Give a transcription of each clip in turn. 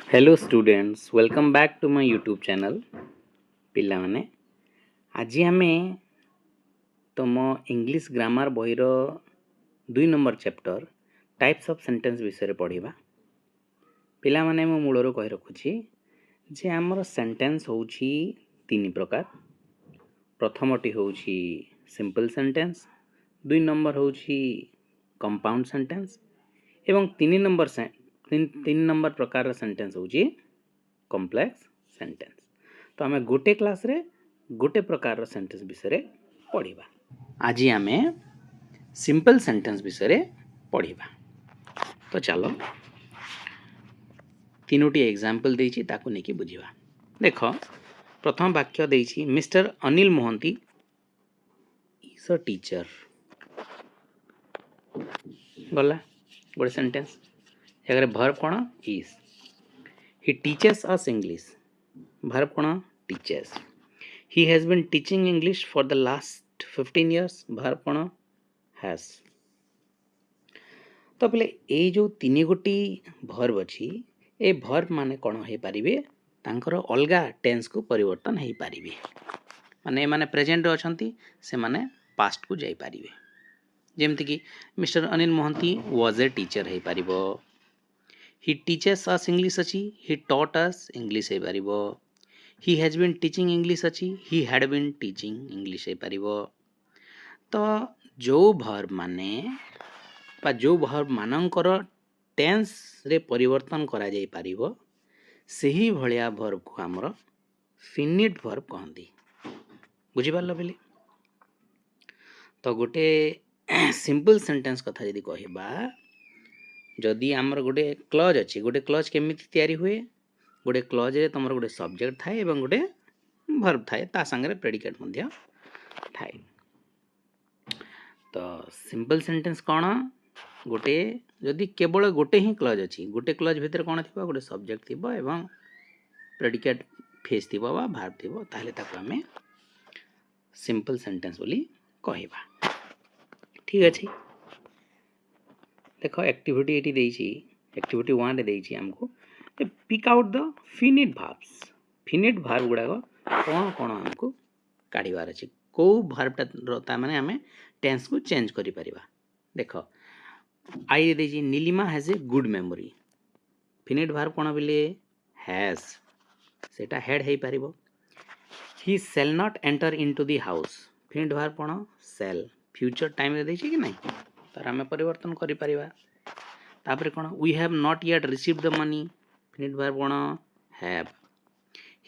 Hello students welcome back to my YouTube channel पिला माने आज आमे तुम इंग्लिश ग्रामर बहीर 2 number chapter types of sentence विषय पढ़िबा। पिला माने मो मूलरो कहि रखुछि जे हमर सेंटेंस होउछि 3 प्रकार। प्रथमटी होउछि सिंपल सेंटेंस, 2 नंबर होउछि कंपाउंड सेंटेंस एवं 3 नंबर प्रकार सेंटेंस होउछि कॉम्प्लेक्स सेंटेंस। तो आम गोटे क्लास रे गोटे प्रकार सेंटेंस विषय पढ़िबा। आज आम सिंपल सेंटेंस विषय पढ़िबा। तो चलो तीनोटी एग्जांपल देछि ताकू नेकी बुझिबा। देख प्रथम वाक्य देछि mister Anil Mohanty is a teacher. गला गोटे सेंटेंस एगरे वर्ब कोन is. He teaches us English verb कोन teaches. He has been teaching English for the last 15 years verb cone has. तो पहले ए जो तीन गोटी verb अछि ए verb माने कोन हे परिबे तांकर अलगा टेंस को परिवर्तन हे परिबे। माने माने प्रेजेंट रे अछंती से माने पास्ट को जाई परिबे। जेमति कि mister Anil Mohanty was a teacher हे परिबो। ही टीचेस अस इंग्लिश अछि ही टॉट अस इंग्लिश हे परिबो। He has been teaching English अच्छी he had been teaching English पारिबो। तो जो वर्ब माने बा जो वर्ब मानकर टेंस रे परिवर्तन करा जाई पारिबो सही भलिया वर्ब को हमर फिनिट वर्ब कहंदी। बुझि पारलो बेले। तो गोटे सिंपल सेंटेंस कथा यदि कहबा जदि हमर गोटे क्लॉज अछि गोटे क्लॉज केमिति तयारी हुए गोटे क्लॉज रे तमर गोटे सब्जेक्ट थाए एवं गोटे वर्ब थाए ता संगे प्रेडिकेट मध्य थाए। तो सिंपल सेंटेंस कोन गोटे जदि केवल गोटे ही क्लॉज अछि गोटे क्लॉज भीतर कोन थिबो गोटे सब्जेक्ट थिबो एवं प्रेडिकेट फेस थिबो बा वर्ब थिबो ताले ताको हमें सिंपल सेंटेंस बोली कहबा। ठीक अछि। देखो एक्टिविटी एटी देछि एक्टिविटी 1 रे देछि हमको pick out the finite verbs। Finite verb गुडा कोन कोन हमको काढिबार अछि को वर्ब ता माने हमें टेंस को चेंज करि परिबा। देखो आई देछि Nilima has a good memory. Finite verb कोन बिले हैज सेटा हेड हे परिबो। He shall not enter into the house. Finite verb कोन शैल फ्यूचर टाइम रे देछि कि नै तार हमें परिवर्तन करि परिबा। तापर कोन we have not yet received the money. Finite verb कोन have.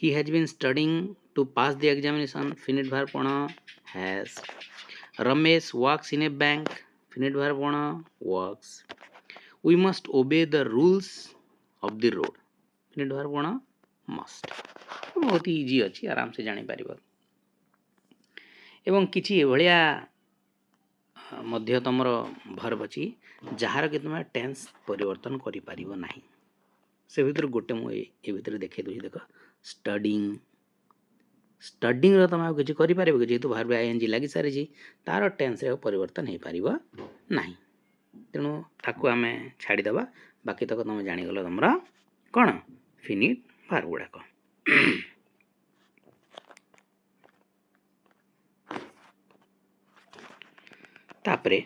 He has been studying to pass the examination. Finite verb cone has. Ramesh works in a bank. Finite verb cone works. We must obey the rules of the road. Finite verb cone must. बहुत ही easy अछि आराम से जानि परिबो। एवं किछि भलिया मध्य तमर verb अछि जहार कि तुम टेंस परिवर्तन करि परिबो नाही। से भीतर गोटे मु ए भीतर देखै दोछि देखो स्टडिंग स्टडिंग रो तमा किछि करि पारिबो जेतु वर्ब आईएनजी लागि सारि छी तार टेंस रे परिवर्तन हे पारिबो नाही। तेनु ताकू हमें छाडी दबा बाकी तक तुम जानि गलो हमरा कोन फिनिट वर्ब गुडा को। तापरे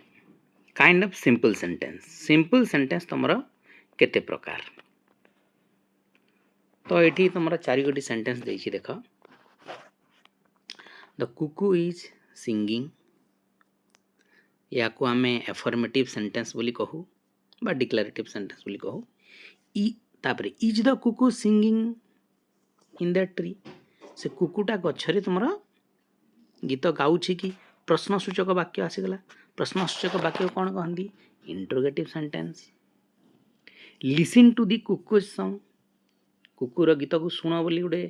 काइंड ऑफ सिंपल सेंटेंस तमरा केते प्रकार। तो एठी तमरा चारि गोटी सेंटेंस देछि देखो द कुकू इज सिंगिंग या को हमें एफर्मेटिव सेंटेंस बोली कहू बा डिक्लेरेटिव सेंटेंस बोली कहू। ई तापरे is the Kuku singing in the tree से कुकुटा गछरे तमरा गीत गाउछि कि प्रश्नसूचक वाक्य आसीगला। प्रश्नसूचक वाक्य कोन कहंदी interrogative sentence. Listen to the cuckoo's song कुकुर गीत को सुनो बोली गुडे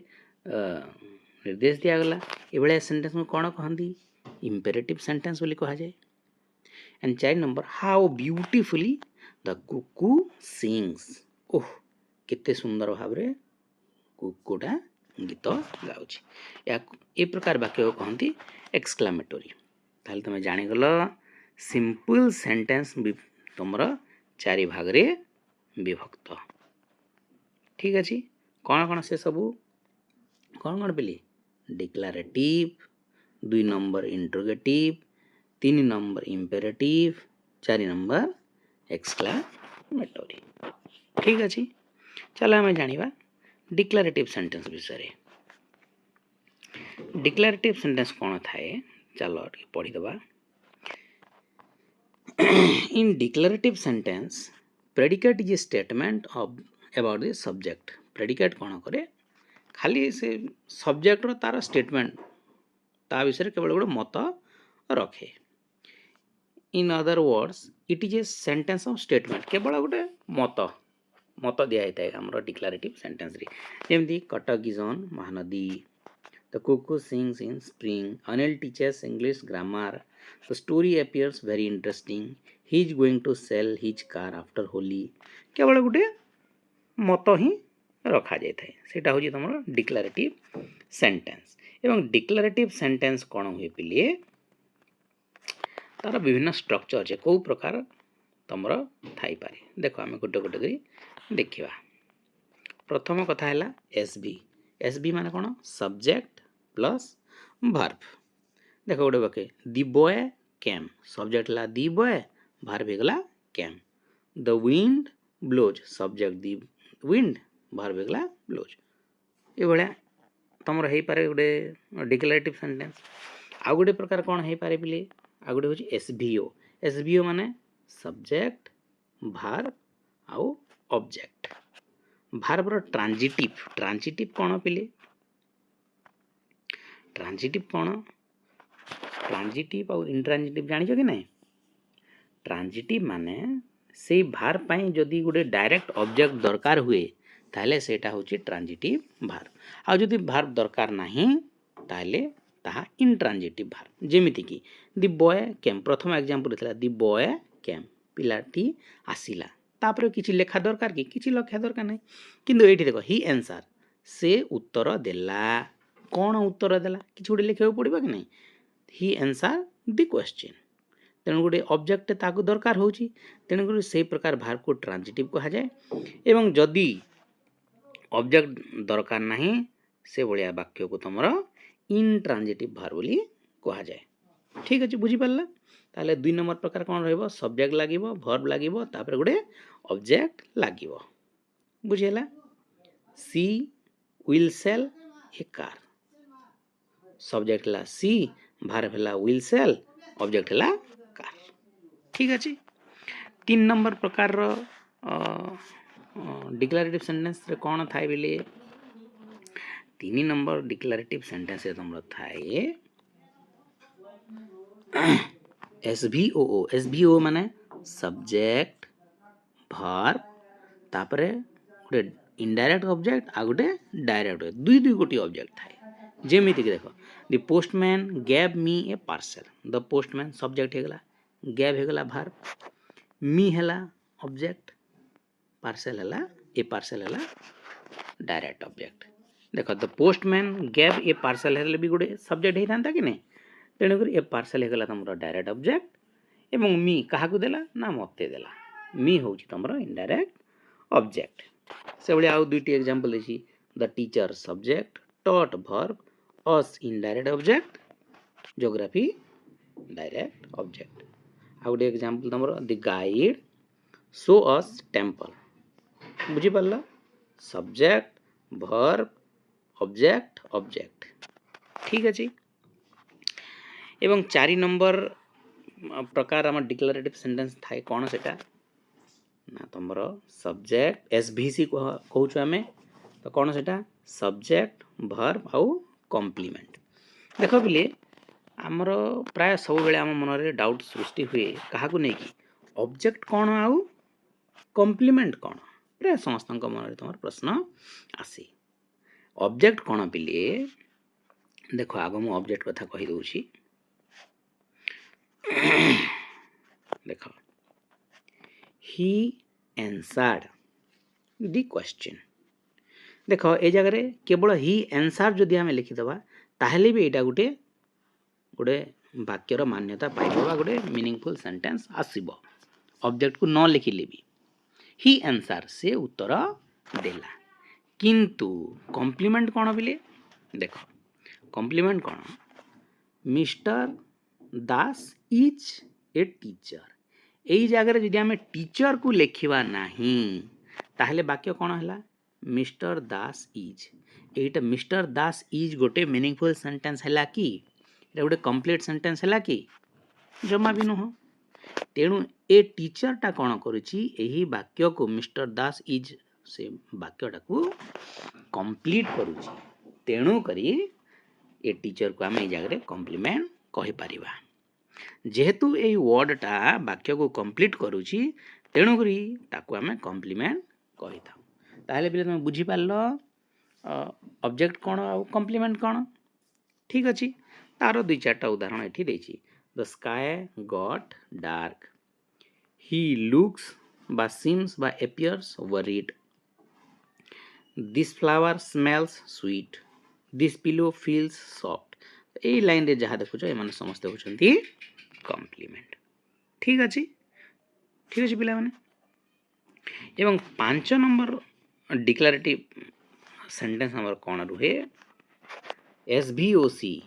निर्देश दिया गला ए बळे सेंटेंस को कोन कहंदी इंपेरेटिव सेंटेंस बोली कहा जाय। And 4 number how beautifully the cuckoo sings. ओह केते सुंदर भाबरे कुकुटा गीत गाउछि या ए प्रकार वाक्य को कहंती एक्सक्लेमेटरी। ताले तमे जानि गलो सिंपल सेंटेंस तुमरा चारि भाग रे विभक्त। ठीक अच्छे कौन कौन से सबू कौन कौन पिली declarative 2 number interrogative 3 number imperative 4 number exclamatory ठीक अच्छे चलो आम जाना डिक्लारेटिव सेंटेंस विषय डिक्लारेटिव सेंटेंस कौन थाए चलो पढ़ीदबा in declarative sentence predicate is a statement of about the subject predicate कौन करे खाली से सब्जेक्ट रो तार स्टेटमेंट ता विषय केवल गोटे मत रखे in other words it is a sentence of statement केवल गोटे मत मत दिया है हमरो डिक्लारेटिव सेंटेंस रे जेमती Cuttack is on Mahanadi the cuckoo sings in spring Anil teaches English grammar the story appears very interesting he is going to sell his car after Holi केवल गोटे मत ही रखा जाए थाए सेटा होची तमरो डिक्लारेटिव सेंटेंस एवं डिक्लारेटिव सेंटेंस कोन हुए पिले तार विभिन्न स्ट्रक्चर अछि को प्रकार तमरो थाई पारे देखो हम गोटे गोटे करी देखिबा प्रथम कथा हैला एसबी एसबी माने कोन सब्जेक्ट प्लस वर्ब देखो गोटे बाके दी बॉय केम सब्जेक्ट ला दी बॉय वर्ब हेगला came the wind blows subject the wind verb हेगला ब्लोज ए भलिया तमर हेई पारे गोटे डिक्लेरेटिव सेंटेंस आ गोटे प्रकार कोन हेई पारे बिले आ गोटे होची एसवीओ माने सब्जेक्ट वर्ब आउ ऑब्जेक्ट वर्ब रो ट्रांजिटिव कोन पिले ट्रांजिटिव कौन ट्रांजिटिव और इंट्रांजिटिव जानिछ कि नहीं ट्रांजिटिव माने से भार पाई जदी गोटे डायरेक्ट ऑब्जेक्ट दरकार हुए ताले सेटा होची ट्रांजिटिव भार आ जदी भार दरकार नाही ताले ताहा इंट्रांजिटिव भार जेमिति कि दी बॉय केम प्रथम एग्जांपल थिला दी बॉय केम पिलाटी आसिला तापर किछि लेखा दरकार कि किछि लखा दरकार नाही किंतु एठी देखो ही आंसर से उत्तर देला कौन उत्तर देला किछि गोटे लिखा पड़ो कि नहीं ही आंसर द क्वेश्चन तेणु गोटे ऑब्जेक्ट ताकू दरकार होची तेणु से प्रकार भार को ट्रांजिटिव कहा जाए एवं जदि ऑब्जेक्ट दरकार नहीं से भलिया वाक्य को तमरो इंट्रांजिटिव भार बोली कहा जाए ठीक अछि बुझी पारला ताले 2 नंबर प्रकार कोन रहबो सब्जेक्ट लागिवो वर्ब लागिवो तापर गोटे ऑब्जेक्ट लागिवो बुझियला she will sell a car subject ला सी वर्ब ला विल सेल ऑब्जेक्ट ला कार ठीक अछि 3 नंबर प्रकार रो डिक्लेरेटिव सेंटेंस रे कोन थाय बिले 3 नंबर डिक्लेरेटिव सेंटेंस रे तमरो थाय एसवीओ माने सब्जेक्ट वर्ब तापरे गोटे इनडायरेक्ट ऑब्जेक्ट आ गोटे डायरेक्ट दुई गोटी ऑब्जेक्ट थाय जेमिति देखो the postman gave me a parcel the postman subject हेगला गैव हेगला वर्ब मी हेला ऑब्जेक्ट पार्सल हेला ए पार्सल हेला डायरेक्ट ऑब्जेक्ट देखो the postman gave a parcel हेले भी गोटे सब्जेक्ट हे थांता कि नहीं तेणु कर ए पार्सल हेगला तमरो डायरेक्ट ऑब्जेक्ट एवं मी काहा को देला ना मते देला मी होची तमरो इनडायरेक्ट ऑब्जेक्ट से बळे आउ दुईटी एग्जांपल देछि the teacher subject taught verb us indirect object geography direct object आउ डे एग्जांपल तमरो the guide show us temple बुझी पल्ला सब्जेक्ट वर्ब ऑब्जेक्ट ठीक अछि एवं 4 नंबर प्रकार हम डिक्लेरेटिव सेंटेंस थाए कोन सेटा ना तमरो सब्जेक्ट एसवीसी कहू छु हमें तो कोन सेटा सब्जेक्ट वर्ब आउ कॉम्प्लीमेंट देख बिले आमर प्राय सब बेले आम मन रे डाउट सृष्टि हुए कहा को नहीं कि ऑब्जेक्ट कौन आउ कॉम्प्लीमेंट कौन प्राय समस्त मन रे तुम प्रश्न आसी ऑब्जेक्ट कौन बिले देख आग मु ऑब्जेक्ट कथा कहि दउछि देख ही आंसर्ड द क्वेश्चन देख ए जगह केवल ही आंसर जदि आम लिखिदबा ताहले भी एटा गोटे गोटे वाक्यर मान्यता पाइबा गोटे मीनिंगफुल सेंटेंस आसीबो ऑब्जेक्ट को न लिखिले भी ही आंसर से उत्तर देला किंतु कॉम्प्लीमेंट कौन बोले देख कॉम्प्लीमेंट कौन mister Das is a teacher यही जगह जदि आम टीचर को लिखा नहीं ताहले वाक्य कौन है mister Das is Etah mister Das is गोटे मीनिंगफुल सेंटेंस है कि गोटे कंप्लीट सेंटेंस है कि जमा भी नुह तेणु ए टीचरटा कौन करुच्ची वाक्य को मिस्टर दास इज से वाक्यटा को कंप्लीट करुच्ची तेणु करी ए टीचर को आम जगह कॉम्प्लीमेंट कहि परिबा जेहेतु ए वर्डटा वाक्य को कंप्लीट करुच्ची तेणु करी ताकू आम कॉम्प्लीमेंट कहि था ताहले बिले तुम बुझी पारलो ऑब्जेक्ट कौन और कॉम्प्लीमेंट कौन ठीक अच्छे तार दुई चार्टा उदाहरण ये देछि the sky got dark he looks बा सीम्स बा appears worried this flower smells sweet this pillow feels soft ये लाइन रे जहाँ देखुच ये समस्ते होचंती कॉम्प्लीमेंट ठीक अच्छे पिला माने एवं 5 नंबर डिक्लेरेटिव सेंटेंस नंबर कौन रुहे एसवीओसी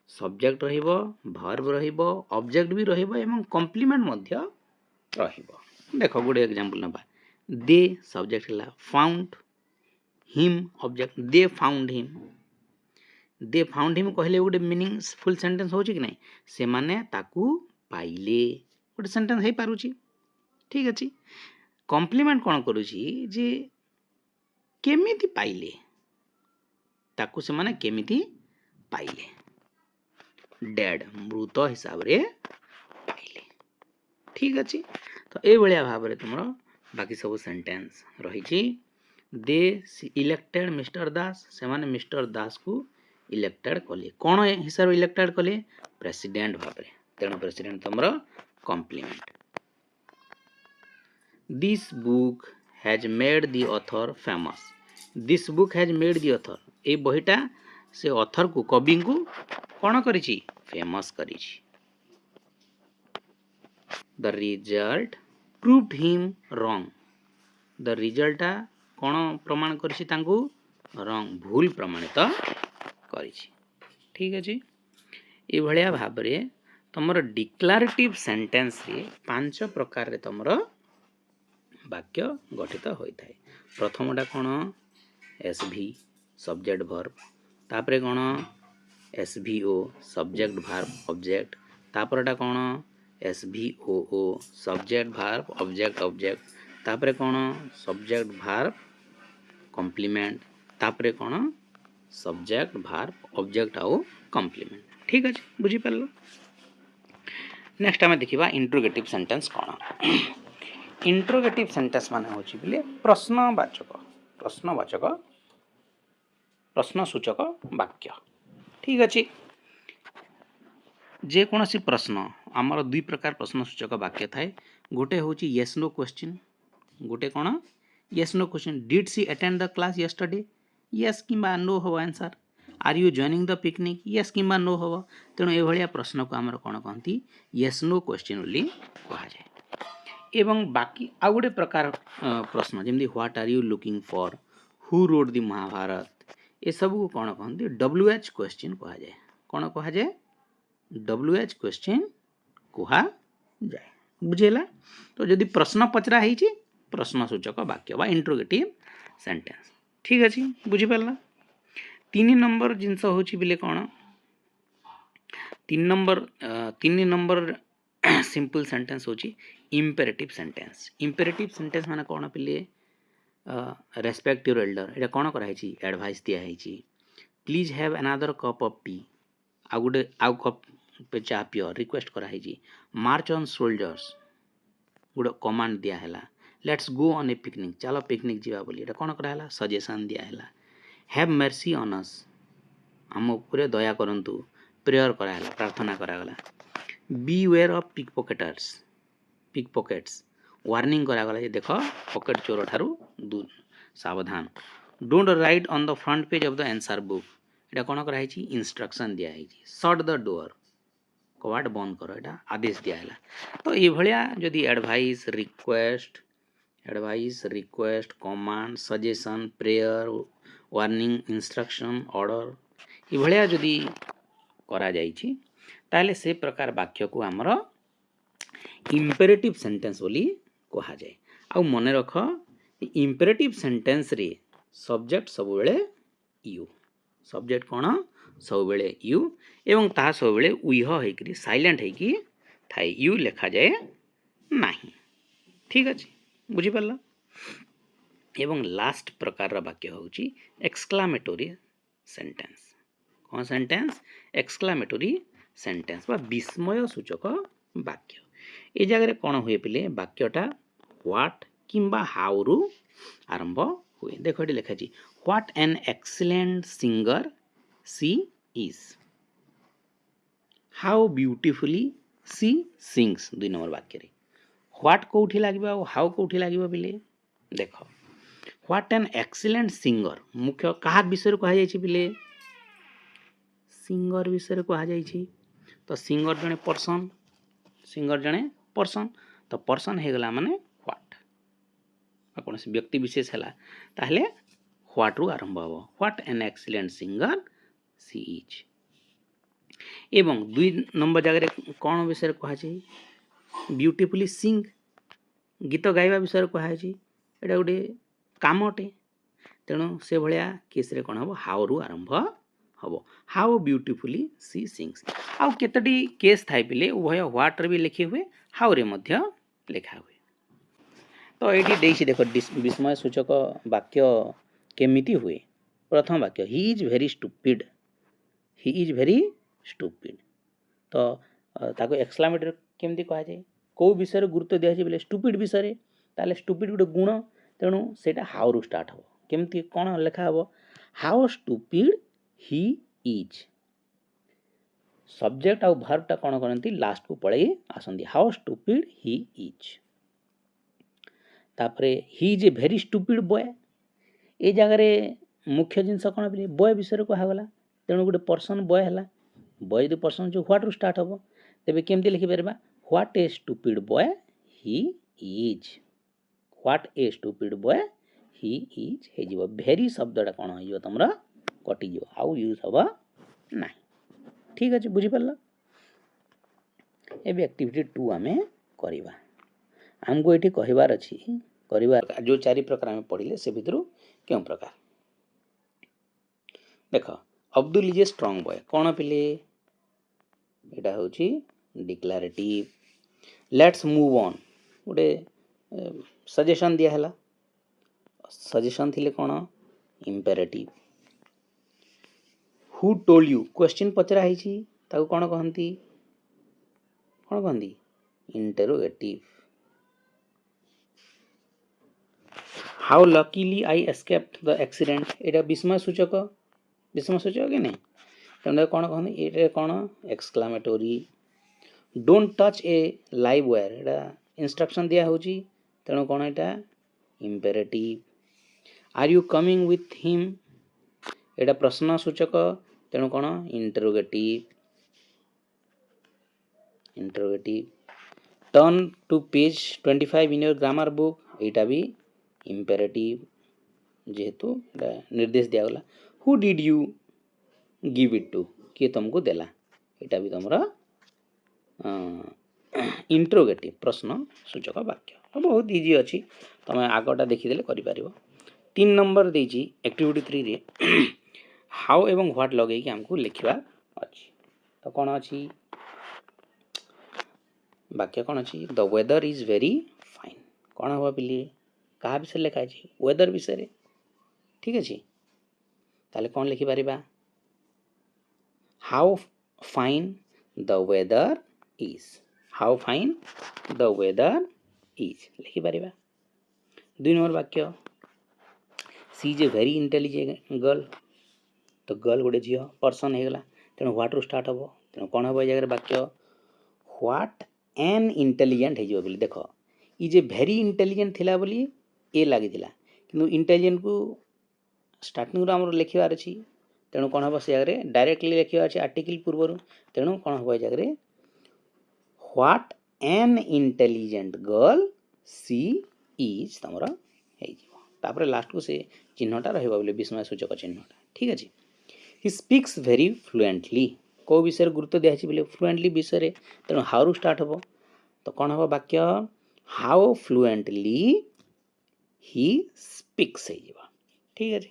सब्जेक्ट रहिबो वर्ब रहिबो ऑब्जेक्ट भी रहिबो एवं कॉम्प्लीमेंट मध्य रहिबो देखो गुडे एग्जांपल नबा दे सब्जेक्ट हला found him object they found him कहले गोटे मीनिंगफुल सेंटेंस होची कि नहीं से माने ताकू पाइले गोटे सेंटेंस हे पारुची ठीक अछि कॉम्प्लीमेंट कौन करुची जे केमिति पाइले ताकू से माने केमिति पाइले डेड मृत हिसाब रे पाइले ठीक अछि तो ए भलिया भाव रे तुमरो बाकी सब सेंटेंस रही दे इलेक्टेड मिस्टर दास से माने मिस्टर दास को इलेक्टेड कले कौन हिसाब रे इलेक्टेड कले प्रेसिडेंट भाव रे तेणु प्रेसिडेंट तुमरो complement this book has made the author famous this book has made the author ए बहीटा से ऑथर को कवि को कौन करिछि फेमस करिछि the result proved him wrong the रिजल्टा कौन प्रमाण करिछि तांको रॉन्ग भूल प्रमाणित करिछि ठीक अछि ए भलिया भाव रे तमर डिक्लेरेटिव सेंटेंस रे 5 प्रकार रे तमर वाक्य गठित होता है प्रथमटा कौन एसवी सब्जेक्ट वर्ब तापरे कौन एसवीओ सब्जेक्ट वर्ब ऑब्जेक्ट तापरटा कौन एसवीओओ सब्जेक्ट वर्ब ऑब्जेक्ट ऑब्जेक्ट तापरे कौन सब्जेक्ट वर्ब कॉम्प्लीमेंट तापरे कौन सब्जेक्ट वर्ब ऑब्जेक्ट आउ कॉम्प्लीमेंट ठीक अच्छे बुझी पारलो नेक्स्ट आम देखा इंट्रोगेटिव सेंटेंस कौन इंट्रोगेटिव सेंटेंस माने होची बिले प्रश्नवाचक प्रश्नसूचक वाक्य ठीक अच्छे जे कौन सी प्रश्न आमर दुई प्रकार प्रश्नसूचक वाक्य थाए गोटे होची येस नो क्वेश्चन गोटे कौन yes no question did she attend the class yesterday yes किंबा नो हो answer are you joining the picnic yes किंबा नो हो तेणु ये प्रश्न को आमर कौन कहती येस नो क्वेश्चन बोली कहा जाए एवं बाकी आउ गोटे प्रकार प्रश्न जमी what are you looking for who wrote the Mahabharata ये सब को कौन कहते WH क्वेश्चन कहा जाए कौन कहा जाए WH क्वेश्चन कहा जाए बुझेला तो जदि प्रश्न पचरा है प्रश्नसूचक वाक्य बा इंट्रोगेटिव सेंटेंस ठीक अच्छे बुझीपारा 3 नंबर जिनस होची बिले कौन 3 नंबर सिंपल सेंटेंस होची इम्पेरेटिव सेंटेंस माने कौन पिले रेस्पेक्ट योर एल्डर एटा कौन कराई एडवाइस दिया है please have another cup of T आउ गोटे आउ कप पे चा पियो रिक्वेस्ट कराई मार्च ऑन सोल्जर्स गोटे कमांड दिया है let's go on A picnic चलो पिकनिक जीवा बोली एटा कौन कराला सजेशन दिया है हैव मर्सी ऑन अस आम उपरे दया करंतु प्रेयर कराला प्रार्थना करागला beware of pickpockets warning करागला देख पॉकेट चोर ठारू दूर सावधान don't write on the front page of the answer book एटा कौन कराई इंस्ट्रक्शन दिया है शट द डोर कवाट बंद कर एटा आदेश दिया है तो ये भलिया जदि advice request advice, request, command, suggestion, prayer, warning, instruction, order इभलिया जदि करा जाइछि ताले से प्रकार वाक्य को आमर इम्पेरेटिव सेंटेंस बोली कहा जाए। आ मने रख इम्पेरेटिव सेंटेंस रे सब्जेक्ट सब बेले यू, सब्जेक्ट कौन सब बेले यू एवं ता सब बेले उइह हेकरी साइलेंट हेकी थाए, यू लिखा जाए नाही। ठीक अछि, बुझी पारला। एवं लास्ट प्रकार वाक्य होउची एक्सक्लामेटोरी सेंटेंस। कौन सेंटेंस? एक्सक्लामेटोरी सेंटेंस बा विस्मय सूचक वाक्य। ए जगह कौन हुए पिले वाक्यटा व्हाट किंबा हाउ रु आरंभ हुए। देखो ये लिखा जी what an excellent singer she is, how beautifully she sings. 2 number वाक्य रे व्हाट कोठी लागबा और हाउ कोठी लागबा बिले देखो। व्हाट एन एक्सीलेंट सिंगर मुख्य कहा विषय कहा जायछि बिले सिंगर विषय कहा जायछि। तो सिंगर जने पर्सन, सिंगर जने पर्सन, तो पर्सन हे गला माने व्हाट कौन से व्यक्ति विशेष है ताहले व्हाट रु आरंभ हो। What an excellent singer she is. एवं 2 नंबर जगह कौन विषय कहा जाए ब्यूटीफुली सिंग, गीत गाइबा विषय कहा जाए। एटा गोटे कामटे, तेणु से भलिया केस रे कौन हम हाउ रु आरंभ हम, हाउ ब्यूटीफुली सी सिंग्स। आउ केतटी केस थाई पिले उभय व्हाट रे भी लिखी हुए हाउ रे मध्य लिखा हुए। तो ये देसी देखो विस्मय सूचक वाक्य केमिति हुए। प्रथम वाक्य he is very stupid, he is very stupid. तो ताको एक्सक्लामेटरी केमिति कहा जाए, को विषय गुरुत्व दिया जाए बोले स्टूपिड विषय। ताले स्टूपिड गोटे गुण, तेणु सेटा हाउ रु स्टार्ट हो। केमिति कौन लिखा हो how stupid he is. Subject आउ वर्ब टा कौन करती लास्ट को पळेई आसंती, हाउ स्टूपिड ही इज। तापरे he is a very stupid boy. ए जगह मुख्य जिनस कौन बोले बॉय विषय कहगला, तेणु गोटे पर्सन बॉय है। बॉय जो पर्सन जो व्हाट रु स्टार्ट हम, तेबे केमती लिखि परबा what a stupid boy he is. What a stupid boy he is हे जीवो। भेरी शब्दटा कौन हो तुमरा कटि जीवो, आउ यूज हबा नाही। ठीक अछि, बुझी परला। एबे एक्टिविटी 2 आमे करिबा। हमको एठी कहिबार अछि करिबार जो 4 प्रकार आमे पढिले से भितरु केउ प्रकार देखो। Abdul is a strong boy कौन पिले एटा होची डिक्लेरेटिव। लेट्स मूव ऑन गोटे सजेशन दिया हला, सजेशन थिले कौन imperative. Who told you question पचरा हैछि ताको कौन कहंती, कौन कहंती interrogative. How luckily I escaped the accident एटा विस्मय सूचक कि नहीं, तेणु कौन कहते ये कौन exclamatory. Don't touch a live wire एटा इंस्ट्रक्शन दिया होची, तेणु कौन एटा imperative. Are you coming with him एटा प्रश्न सूचक, तेणु कौन interrogative. Interrogative. Turn to page 25 in your grammar book एटा भी इंपेरेटिव जेहेतु निर्देश दिया गला। Who did you give it to किए तुमको देला एटा भी तुमरा इंट्रोगेटिव प्रश्न सूचक वाक्य। तो बहुत इजी अच्छी तुम आगटा देखीदे कर। 3 नंबर देजी एक्टिविटी 3 रे हाउ एवं व्हाट लगे हमको लिखा अच्छी। तो कौन अच्छी वाक्य कौन अच्छी the weather is very fine कौन हम पिले क्या विषय लिखाई वेदर विषय। ठीक अच्छे, ताले कौन लिखि पारिबा how fine the weather is, how fine the weather is लिखि पारिबा। 2 नंबर वाक्य she is a very intelligent girl. तो गर्ल गोटे झील पर्सन हो गला, तेणु व्हाट रु स्टार्ट हम, तेणु कौन हम जगह वाक्य व्हाट एन इंटेलिजेंट हो बोली। देख इज ए वेरी इंटेलिजेंट थिला बोली ए लगी किंतु इंटेलिजेंट को स्टार्टिंग रो हमर लिखिबार अछि, तेणु कौन हम से जगह डायरेक्टली लिखिबार अछि आर्टिकल पूर्व, तेणु कौन हम जगह what an intelligent girl she is तुमर हो लास्ट को से चिन्हटा रही विस्मय सूचक चिन्हटा ठीक अच्छे हि स्पीक्स वेरी फ्लुएंटली कौ विषय गुरुत्व दिखाई बोले फ्लुएंटली विषय तेणु हाउ रु स्टार्ट हम तो कौन हम वाक्य हाउ फ्लुएंटली हि स्पीक्स ठीक अच्छे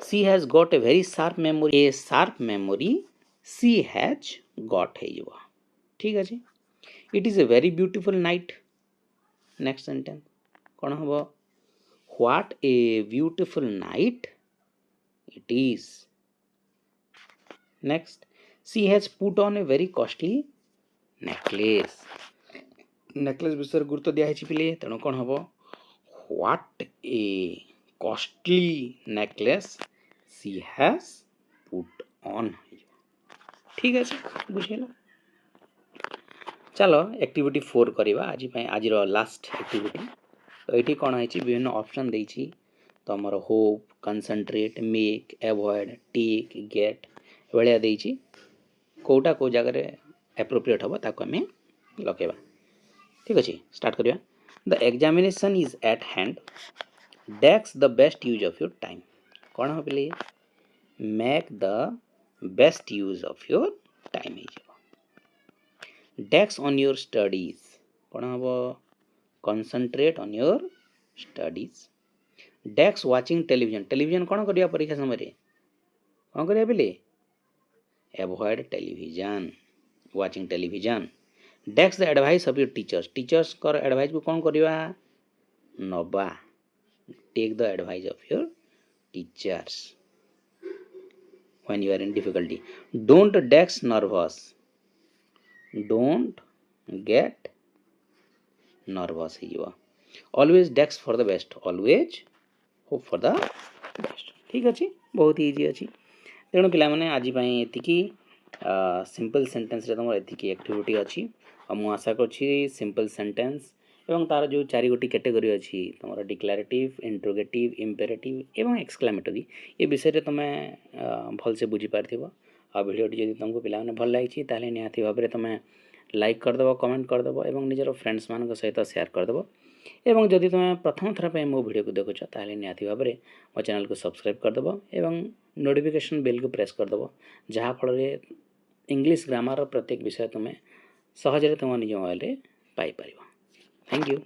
she has got a very sharp memory a sharp memory she has got हो ठीक अच्छे it is a very beautiful night next sentence कौन हम what a beautiful night it is next she has put on a very costly necklace necklace विषय गुरुत्व दिखाई पिले तेणु कौन हम what a costly necklace she has put on ठीक है बुझेगा चलो एक्टिविटी 4 करवा आज आज लास्ट एक्टिविटी तो ये कौन है विभिन्न ऑप्शन देती तो आमर hope concentrate make avoid take get भाया देती कौटा कौ जगह एप्रोप्रिएट हम ताको आम लगे ठीक अच्छे स्टार्ट करवा the examination is at hand डेक्स the best use of your time कौन हम पे make the best use of your time डेक्स ऑन योर स्टडीज कौन हम कंसंट्रेट ऑन योर स्टडीज डेक्स वाचिंग टेलीविजन टेलीविजन कौन करिया परीक्षा समय कौन करिया पे एवॉइड टेलीविजन वाचिंग टेलीविजन डेक्स the advice of your teachers teachers कर एडवाइस को कौन करवा नबा take the advice of your teachers when you are in difficulty don't get nervous don't get nervous always desk for the best always hope for the best ठीक अच्छे बहुत easy अच्छी तेणु पे आज ये सिंपल सेंटेंस रे तुम ये एक्टिविटी अच्छी और मुझे आशा कर सिंपल सेंटेंस एवं तार जो 4 गोटी कैटेगरी अच्छी तुम डिक्लेरेटिव इंट्रोगेटिव इम्पेरेटिव एवं एक्सक्लेमेटरी ये विषय तुम भलसे बुझीपार आ भिडियोटी जब तुमको पे भल लगी ताले निहाती भाव में तुम लाइक करदेव कमेंट करदेव एवं निजर फ्रेंड्स मान सहित शेयर करदेव एवं जदि तुम प्रथम थर पर मो भिडियो को देखुच ताले निहाती भाव में मो चैनल को सब्सक्राइब करदेव एवं नोटिफिकेशन बेल को प्रेस करदेव जहाँफल इंग्लिश ग्रामर प्रत्येक विषय तुम सहजरे तुम निज मोबाइल पाइपर थैंक यू।